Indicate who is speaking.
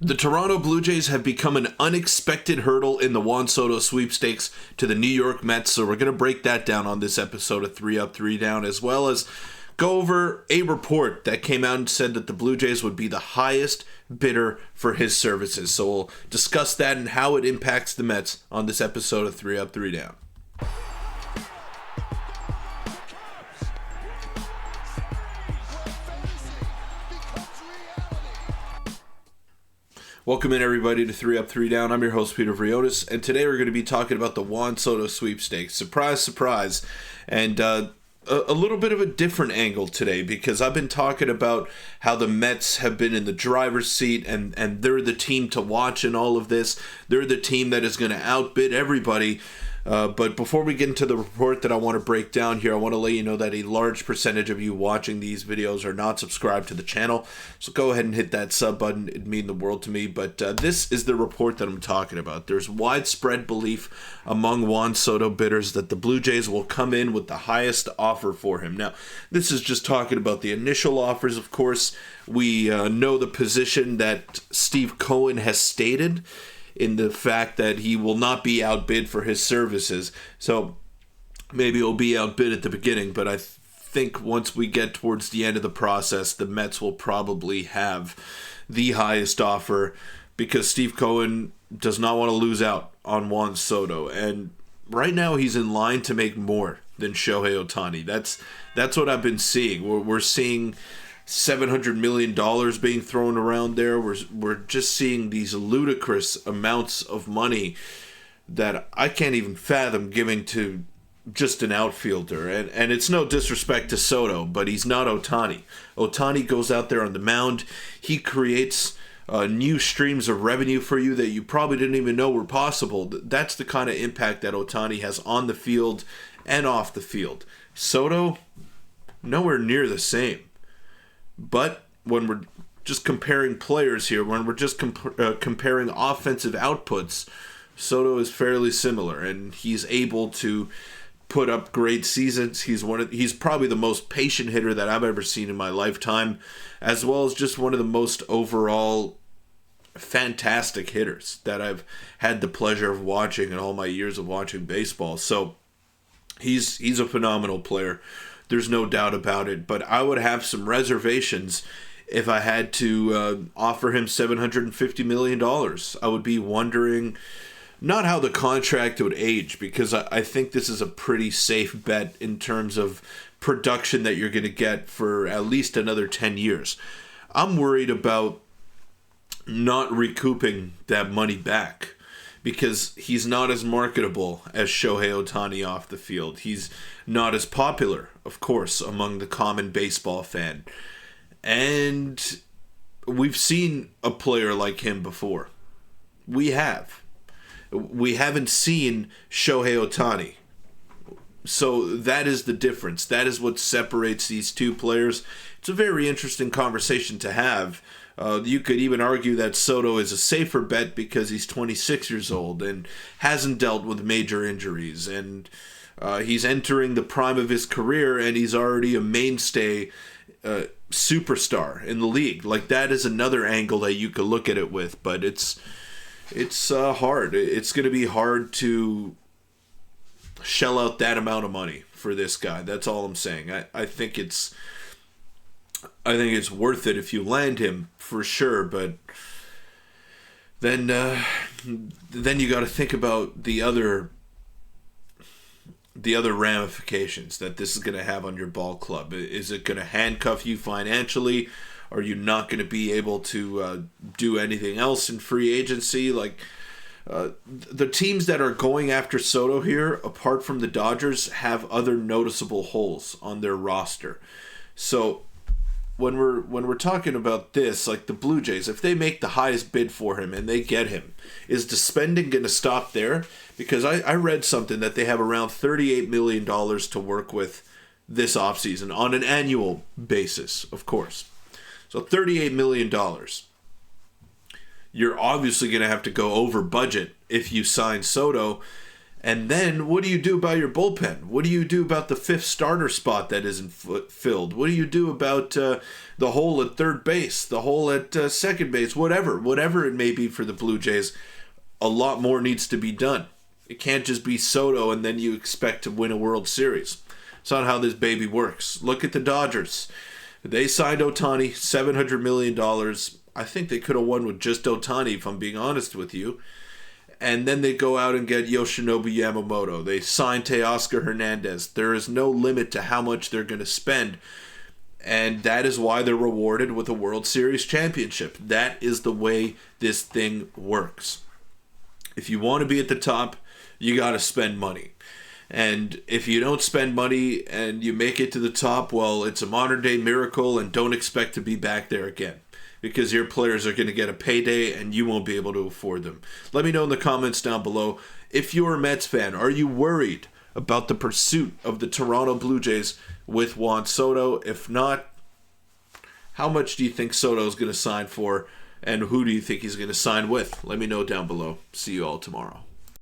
Speaker 1: The Toronto Blue Jays have become an unexpected hurdle in the Juan Soto sweepstakes to the New York Mets, so we're going to break that down on this episode of 3 Up, 3 Down, as well as go over a report that came out and said that the Blue Jays would be the highest bidder for his services. So we'll discuss that and how it impacts the Mets on this episode of 3 Up, 3 Down. Welcome in, everybody, to 3 Up, 3 Down. I'm your host, Peter Vryonis, and today we're going to be talking about the Juan Soto sweepstakes. Surprise, surprise. And a little bit of a different angle today, because I've been talking about how the Mets have been in the driver's seat, and they're the team to watch in all of this. They're the team that is going to outbid everybody. But before we get into the report that I want to break down here, I want to let you know that a large percentage of you watching these videos are not subscribed to the channel. So go ahead and hit that sub button. It'd mean the world to me. But this is the report that I'm talking about. There's widespread belief among Juan Soto bidders that the Blue Jays will come in with the highest offer for him. Now, this is just talking about the initial offers, of course. We know the position that Steve Cohen has stated in the fact that he will not be outbid for his services. So maybe he'll be outbid at the beginning, but I think once we get towards the end of the process, the Mets will probably have the highest offer, because Steve Cohen does not want to lose out on Juan Soto. And right now he's in line to make more than Shohei Otani. That's what I've been seeing. We're seeing $700 million being thrown around there. We're just seeing these ludicrous amounts of money that I can't even fathom giving to just an outfielder. And it's no disrespect to Soto, but he's not Otani. Otani goes out there on the mound. He creates new streams of revenue for you that you probably didn't even know were possible. That's the kind of impact that Otani has on the field and off the field. Soto, nowhere near the same. But when we're just comparing players here, when we're just comparing offensive outputs, Soto is fairly similar, and he's able to put up great seasons. He's probably the most patient hitter that I've ever seen in my lifetime, as well as just one of the most overall fantastic hitters that I've had the pleasure of watching in all my years of watching baseball. So he's a phenomenal player. There's no doubt about it, but I would have some reservations if I had to offer him $750 million. I would be wondering not how the contract would age, because I think this is a pretty safe bet in terms of production that you're going to get for at least another 10 years. I'm worried about not recouping that money back, because he's not as marketable as Shohei Otani off the field. He's not as popular, of course, among the common baseball fan. And we've seen a player like him before. We have. We haven't seen Shohei Otani. So that is the difference. That is what separates these two players. It's a very interesting conversation to have. You could even argue that Soto is a safer bet because he's 26 years old and hasn't dealt with major injuries. And he's entering the prime of his career, and he's already a mainstay superstar in the league. Like, that is another angle that you could look at it with. But it's hard. It's going to be hard to shell out that amount of money for this guy. That's all I'm saying. I think it's worth it if you land him, for sure, but then you got to think about the other ramifications that this is going to have on your ball club. Is it going to handcuff you financially? Are you not going to be able to do anything else in free agency? Like, the teams that are going after Soto here, apart from the Dodgers, have other noticeable holes on their roster. So when we're talking about this, like the Blue Jays, if they make the highest bid for him and they get him, is the spending going to stop there? Because I read something that they have around $38 million to work with this offseason on an annual basis, of course. So $38 million. You're obviously going to have to go over budget if you sign Soto. And then what do you do about your bullpen? What do you do about the fifth starter spot that isn't filled? What do you do about the hole at third base, the hole at second base, whatever it may be for the Blue Jays? A lot more needs to be done. It can't just be Soto and then you expect to win a World Series. It's not how this baby works. Look at the Dodgers. They signed Otani, $700 million. I think they could have won with just Otani, if I'm being honest with you. And then they go out and get Yoshinobu Yamamoto. They sign Teoscar Hernandez. There is no limit to how much they're going to spend. And that is why they're rewarded with a World Series championship. That is the way this thing works. If you want to be at the top, you got to spend money. And if you don't spend money and you make it to the top, well, it's a modern day miracle, and don't expect to be back there again, because your players are going to get a payday and you won't be able to afford them. Let me know in the comments down below. If you're a Mets fan, are you worried about the pursuit of the Toronto Blue Jays with Juan Soto? If not, how much do you think Soto is going to sign for, and who do you think he's going to sign with? Let me know down below. See you all tomorrow.